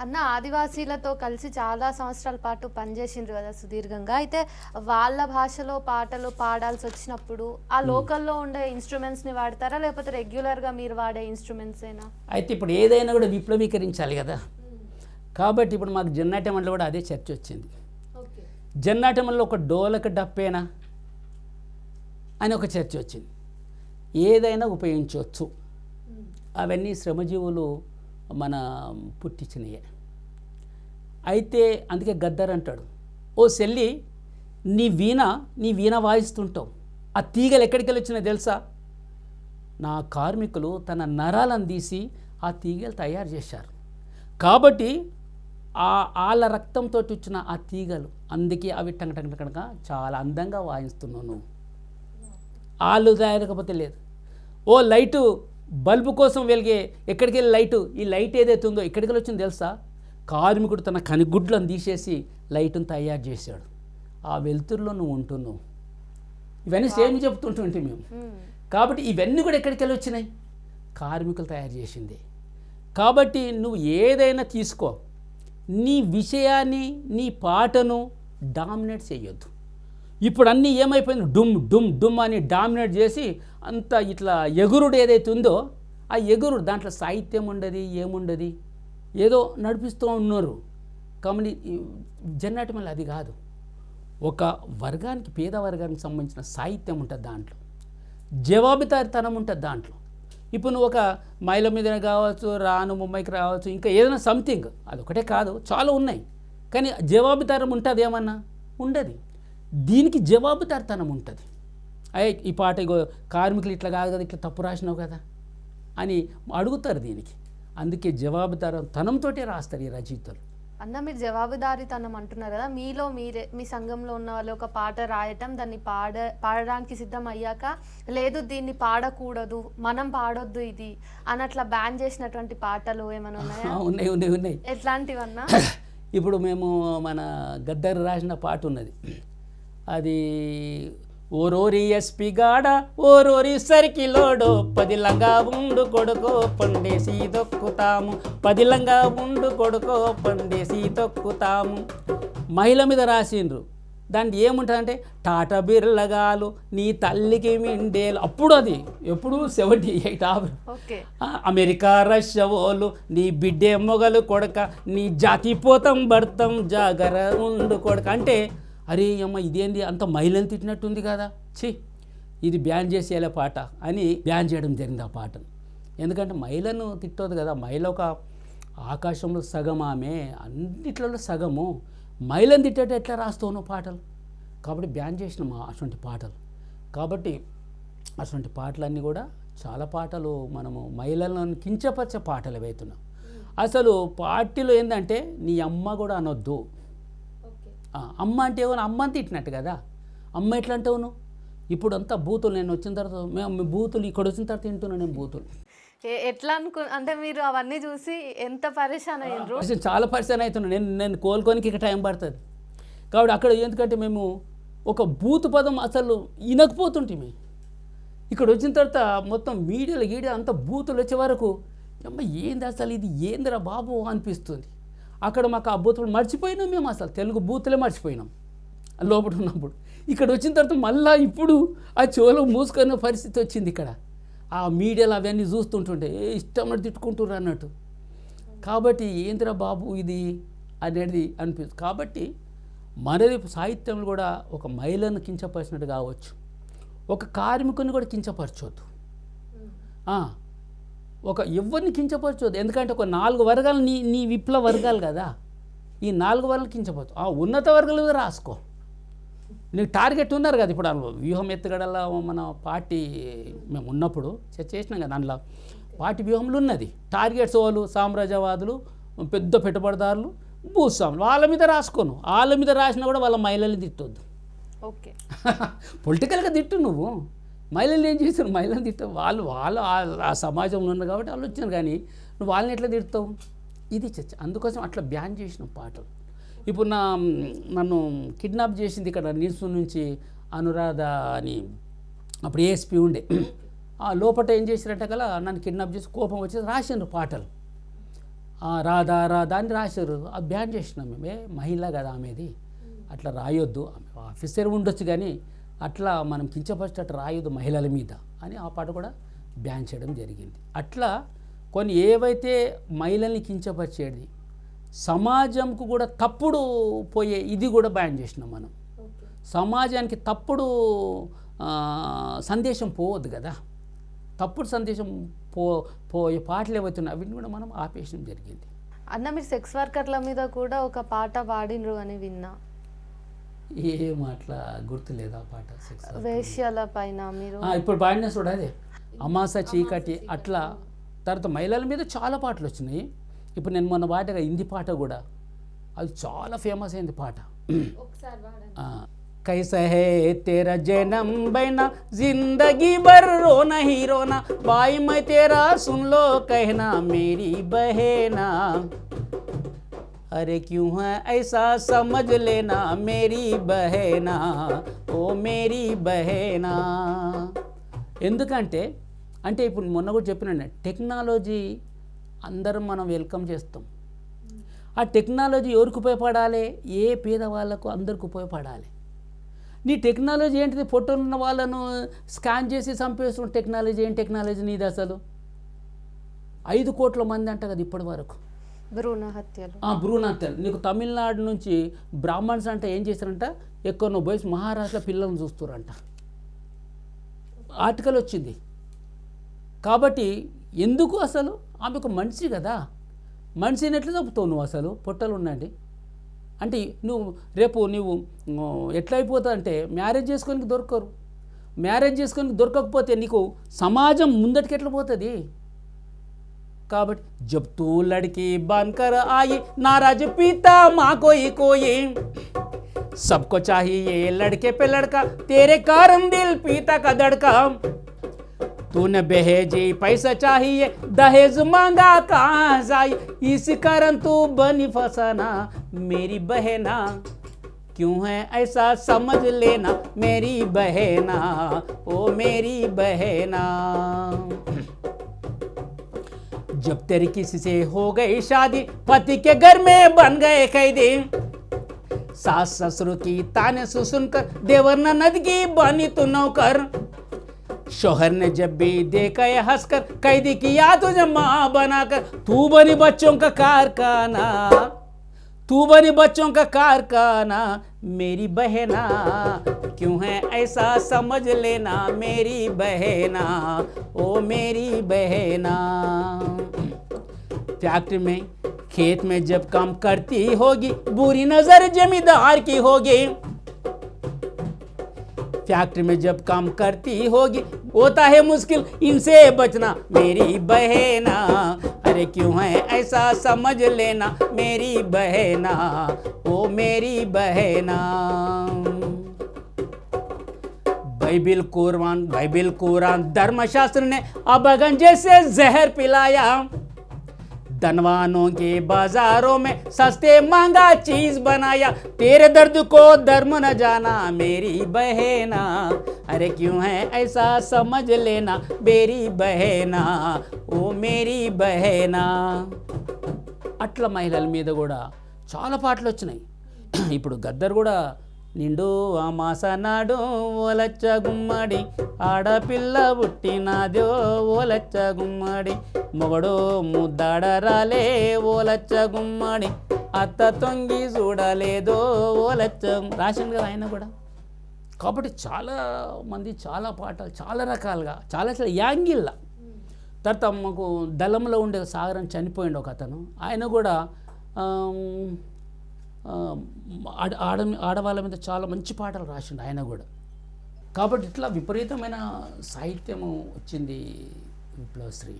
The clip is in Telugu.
అన్న ఆదివాసీలతో కలిసి చాలా సంవత్సరాల పాటు పనిచేసిండ్రు కదా సుదీర్ఘంగా. అయితే వాళ్ళ భాషలో పాటలు పాడాల్సి వచ్చినప్పుడు ఆ లోకల్లో ఉండే ఇన్స్ట్రుమెంట్స్ని వాడతారా, లేకపోతే రెగ్యులర్గా మీరు వాడే ఇన్స్ట్రుమెంట్సేనా? అయితే ఇప్పుడు ఏదైనా కూడా విప్లవీకరించాలి కదా. కాబట్టి ఇప్పుడు మాకు జన్నాటమంలో కూడా అదే చర్చ వచ్చింది. జన్నాటమంలో ఒక డోలక డప్పేనా అని ఒక చర్చ వచ్చింది. ఏదైనా ఉపయోగించవచ్చు, అవన్నీ శ్రమజీవులు మన పుట్టించినయే. అయితే అందుకే గద్దర్ అంటాడు, ఓ సెల్లి నీ వీణ వాయిస్తుంటావు, ఆ తీగలు ఎక్కడికి వెళ్ళి వచ్చినాయి తెలుసా? నా కార్మికులు తన నరాలను తీసి ఆ తీగలు తయారు చేశారు, కాబట్టి వాళ్ళ రక్తంతో వచ్చిన ఆ తీగలు, అందుకే అవి టంగ చాలా అందంగా వాయిస్తున్నావు నువ్వు. వాళ్ళు తయారకపోతే లేదు. ఓ లైటు బల్బు కోసం వెలిగే ఎక్కడికి వెళ్ళి లైటు, ఈ లైట్ ఏదైతే ఉందో ఎక్కడికి వెళ్ళి వచ్చిందో తెలుసా? కార్మికుడు తన కనిగుడ్లను తీసేసి లైటును తయారు చేశాడు, ఆ వెలుతురులో నువ్వు ఉంటున్నావు. ఇవన్నీ సేమ్ చెప్తుంటుంటే మేము. కాబట్టి ఇవన్నీ కూడా ఎక్కడికి వెళ్ళి వచ్చినాయి? కార్మికులు తయారు చేసింది. కాబట్టి నువ్వు ఏదైనా తీసుకో, నీ విషయాన్ని నీ పాటను డామినేట్ చేయొద్దు. ఇప్పుడు అన్నీ ఏమైపోయింది, డుమ్ డుమ్ డుమ్ అని డామినేట్ చేసి అంత ఇట్లా ఎగురుడు ఏదైతే ఉందో ఆ ఎగురుడు దాంట్లో సాహిత్యం ఉండదు, ఏముండదు, ఏదో నడిపిస్తూ ఉన్నారు. కాబట్టి జన్నాటమల్లి అది కాదు. ఒక వర్గానికి, పేద వర్గానికి సంబంధించిన సాహిత్యం ఉంటుంది దాంట్లో, జవాబుదారితనం ఉంటుంది దాంట్లో. ఇప్పుడు నువ్వు ఒక మహిళ మీద కావచ్చు, రాను ముంబైకి రావచ్చు, ఇంకా ఏదైనా సంథింగ్, అదొకటే కాదు, చాలా ఉన్నాయి. కానీ జవాబుదారం ఉంటుంది ఏమన్నా? ఉండదు. దీనికి జవాబుదారితనం ఉంటుంది. అయ్యే ఈ పాట కార్మికులు ఇట్లా కాదు కదా, ఇట్లా తప్పు రాసినావు కదా అని అడుగుతారు దీనికి. అందుకే జవాబుదారితనంతో రాస్తారు ఈ రచయితలు. అన్న మీరు జవాబుదారీతనం అంటున్నారు కదా, మీలో మీరే మీ సంఘంలో ఉన్న వాళ్ళు ఒక పాట రాయటం, దాన్ని పాడడానికి సిద్ధం అయ్యాక లేదు దీన్ని పాడకూడదు, మనం పాడొద్దు ఇది అని అట్లా బ్యాన్ చేసినటువంటి పాటలు ఏమైనా ఉన్నాయా? ఉన్నాయి. ఎట్లాంటివన్నా? ఇప్పుడు మేము మన గద్దర్ రాసిన పాట ఉన్నది, అది ఓరోరి ఎస్పి గాడ ఓరోరి సర్కిలోడో పదిలంగా ఉండు కొడుకో పండేసి దొక్కుతాము, పదిలంగా ఉండు కొడుకో పండేసి దొక్కుతాము. మహిళ మీద రాసిండ్రు. దాంట్లో ఏముంటుందంటే టాటా బిర్లగాలు నీ తల్లికి మిండేలు. అప్పుడు అది ఎప్పుడు 78 అమెరికా రష్యా ఓలు నీ బిడ్డే మొగలు కొడక నీ జాతి పోతం భర్తం జాగర ఉండు కొడక. అంటే అరే అమ్మ ఇదేంది అంత మహిళను తిట్టినట్టుంది కదా, ఇది బ్యాన్ చేసేయాలి పాట అని బ్యాన్ చేయడం జరిగింది ఆ పాటను. ఎందుకంటే మహిళను తిట్టదు కదా, మహిళ ఒక ఆకాశంలో సగం, ఆమె అన్నిట్లలో సగము, మహిళను తిట్టేట ఎట్లా రాస్తావు పాటలు? కాబట్టి బ్యాన్ చేసినాం అటువంటి పాటలు. కాబట్టి అటువంటి పాటలన్నీ కూడా చాలా పాటలు మనము మహిళలను కించపరిచే పాటలు అవుతున్నాం. అసలు పార్టీలో ఏంటంటే నీ అమ్మ కూడా అనొద్దు. అమ్మ అంటే ఏమన్నా అమ్మని తిట్టినట్టు కదా, అమ్మ ఎట్లా అంటావు నువ్వు? ఇప్పుడు అంతా బూతులు, నేను వచ్చిన తర్వాత మేము బూతులు, ఇక్కడ వచ్చిన తర్వాత తింటున్నాను నేను బూతులు. ఎట్లా అంటే మీరు అవన్నీ చూసి ఎంత పరిశాన్ అయ్యారు? చాలా పరిశాన్ అవుతున్నాను నేను కోలుకోనికి ఇక టైం పడుతుంది. కాబట్టి అక్కడ ఎందుకంటే మేము ఒక బూతు పదం అసలు వినకపోతుంటే ఇక్కడ వచ్చిన తర్వాత మొత్తం మీడియా అంత బూతులు వచ్చే వరకు అమ్మ ఏంది అసలు ఇది ఏందిరా బాబు అనిపిస్తుంది. అక్కడ మాకు ఆ బూతులు మర్చిపోయినాం, మేము అసలు తెలుగు బూతులే మర్చిపోయినాం లోపల ఉన్నప్పుడు. ఇక్కడ వచ్చిన తర్వాత మళ్ళీ ఇప్పుడు ఆ చెవులు మూసుకునే పరిస్థితి వచ్చింది. ఇక్కడ ఆ మీడియాలో అవన్నీ చూస్తుంటుంటే ఇష్టం తిట్టుకుంటున్నారు అన్నట్టు. కాబట్టి ఏందిరా బాబు ఇది అనేది అనిపిస్తుంది. కాబట్టి మనది సాహిత్యంలో కూడా ఒక మహిళను కించపరిచినట్టు కావచ్చు, ఒక కార్మికుని కూడా కించపరచవద్దు, ఒక ఎవరిని కించపరచవద్దు. ఎందుకంటే ఒక 4 వర్గాలు నీ విప్లవ వర్గాలు కదా, ఈ 4 వర్గాలు కించపరచు. ఆ ఉన్నత వర్గాలు రాసుకో, నీకు టార్గెట్ ఉన్నారు కదా. ఇప్పుడు వ్యూహం ఎత్తుగడలా మన పార్టీ మేము ఉన్నప్పుడు చేసినాం కదా, దాంట్లో పార్టీ వ్యూహంలో ఉన్నది టార్గెట్స్. వాళ్ళు సామ్రాజ్యవాదులు, పెద్ద పెట్టుబడిదారులు, భూస్వాములు, వాళ్ళ మీద రాసుకోను. వాళ్ళ మీద రాసినా కూడా వాళ్ళ మహిళల్ని తిట్టొద్దు. ఓకే పొలిటికల్గా తిట్టు, నువ్వు మహిళలు ఏం చేస్తారు? మహిళలు తిట్టావు, వాళ్ళు ఆ సమాజంలో ఉన్నారు కాబట్టి వాళ్ళు వచ్చారు, కానీ నువ్వు వాళ్ళని ఎట్లా తిడతావు? ఇది చర్చ. అందుకోసం అట్లా బ్యాన్ చేసిన పాటలు. ఇప్పుడు నన్ను కిడ్నాప్ చేసింది ఇక్కడ నిల్సు నుంచి అనురాధ అని అప్పుడు ఏఎస్పీ ఉండే, ఆ లోపల ఏం చేసినట్ట కల నన్ను కిడ్నాప్ చేసి కోపం వచ్చేసి రాసిండ్రు పాటలు. రాధా రాధా అని రాశారు, అది బ్యాన్ చేసినాం మేమే. మహిళ కదా ఆమెది, అట్లా రాయొద్దు, ఆఫీసర్ ఉండొచ్చు కానీ అట్లా మనం కించపరిచేటట్టు రాయొద్దు మహిళల మీద అని ఆ పాట కూడా బ్యాన్ చేయడం జరిగింది. అట్లా కొన్ని ఏవైతే మహిళల్ని కించపరిచేది సమాజంకు కూడా తప్పుడు పోయే ఇది కూడా బ్యాన్ చేసినాం మనం. సమాజానికి తప్పుడు సందేశం పోవద్దు కదా, తప్పుడు సందేశం పోయే పాటలు ఏవైతున్నాయి అవి కూడా మనం ఆపేయడం జరిగింది. అన్న మీరు సెక్స్ వర్కర్ల మీద కూడా ఒక పాట పాడినరు అని విన్నా, ఏం అట్లా గుర్తులేదు ఆ పాట. వేశ్యల పైన మీరు ఇప్పుడు పాడిన చూడ అదే అమాస చీకటి అట్లా. తర్వాత మహిళల మీద చాలా పాటలు వచ్చినాయి. ఇప్పుడు నేను మొన్న పాటగా హిందీ పాట కూడా అది చాలా ఫేమస్ అయింది పాట. कैसा है तेरा जन्म बना जिंदगी भर रोना ही रोना, भाई मैं तेरा सुन लो कहना मेरी बहना, अरे क्यों है ऐसा समझ लेना मेरी बहना, ओ मेरी बहना. ఎందుకంటే అంటే ఇప్పుడు మొన్న కూడా చెప్పిన టెక్నాలజీ అందరం మనం వెల్కమ్ చేస్తాం. ఆ టెక్నాలజీ ఎవరికి ఉపయోగపడాలి? ఏ పేదవాళ్ళకు అందరికి ఉపయోగపడాలి. నీ టెక్నాలజీ ఏంటిది? పొట్టున్న వాళ్ళను స్కాన్ చేసి చంపేస్తున్న టెక్నాలజీ ఏం టెక్నాలజీ నీది అసలు? 5 కోట్ల మంది అంట కదా ఇప్పటి వరకు భ్రూణ హత్యలు. భ్రూణ హత్యలు. నీకు తమిళనాడు నుంచి బ్రాహ్మణ్స్ అంటే ఏం చేస్తారంట, ఎక్కడో పోయి మహారాష్ట్ర పిల్లలను చూస్తారంట, ఆర్టికల్ వచ్చింది. కాబట్టి ఎందుకు అసలు ఆమె ఒక మనిషి కదా, మనిషిని ఎట్లా చంపుతావు నువ్వు అసలు? పొట్టలు ఉండండి అంటే నువ్వు రేపు నువ్వు ఎట్లయిపోతా అంటే మ్యారేజ్ చేసుకోనికి దొరకరు. మ్యారేజ్ చేసుకోనికి దొరకకపోతే నీకు సమాజం ముందటికి ఎట్లా పోతుంది? కాబట్టి జబ్ తూ లడ్కి బాన్కర్ ఆయి నారాజ్ పీతా మా కోయి కోయి सबको चाहिए लड़के पे लड़का तेरे कारण दिल पीता का धड़का, तूने बहेजी पैसा चाहिए दहेज मांगा कहाँ जाई, इस कारण तू बनी फसाना मेरी बहना, क्यों है ऐसा समझ लेना मेरी बहना, ओ मेरी बहना. जब तेरी किसी से हो गई शादी पति के घर में बन गए कैदी, सास ससुर की ताने सुनकर देवर ननद की बनी तू नौकर, शोहर ने जब भी देखा ये हंसकर कैदी किया तुझे माँ बनाकर, तू बनी बच्चों का कारखाना, तू बनी बच्चों का कारखाना मेरी बहना, क्यों है ऐसा समझ लेना मेरी बहना, ओ मेरी बहना. फैक्ट्री में खेत में जब काम करती होगी बुरी नजर जमींदार की होगी, फैक्ट्री में जब काम करती होगी होता है मुश्किल इनसे बचना मेरी बहना, अरे क्यों है ऐसा समझ लेना मेरी बहना, ओ मेरी बहना. बाइबिल कुरान धर्मशास्त्र ने अभगन जैसे जहर पिलाया, धनवानों के बाजारों में सस्ते महंगा चीज बनाया, तेरे दर्द को धर्म न जाना मेरी बहना, अरे क्यों है ऐसा समझ लेना मेरी बहना, ओ मेरी बहना. అట్లా మహిళల మీద కూడా చాలా పాటలు వచ్చినాయి. ఇప్పుడు గద్దర్ కూడా నిండు అమాస నాడు ఓలచ్చ గుమ్మడి ఆడపిల్ల పుట్టినాదో ఓలచ్చ గుమ్మడి మొగడో ముద్దాడ రాలే ఓలచ్చ గుమ్మడి అత్త తొంగి చూడలేదో ఓలచ్చ రాసిండు కదా ఆయన కూడా. కాబట్టి చాలా మంది చాలా పాటలు చాలా రకాలుగా చాలా యాంగిల్లా. తర్వాత మాకు దళంలో ఉండే సాగరం చనిపోయిండు ఒక అతను, ఆయన కూడా ఆడవాళ్ళ మీద చాలా మంచి పాటలు రాసిండు ఆయన కూడా. కాబట్టి ఇట్లా విపరీతమైన సాహిత్యము వచ్చింది విప్లవశ్రీ.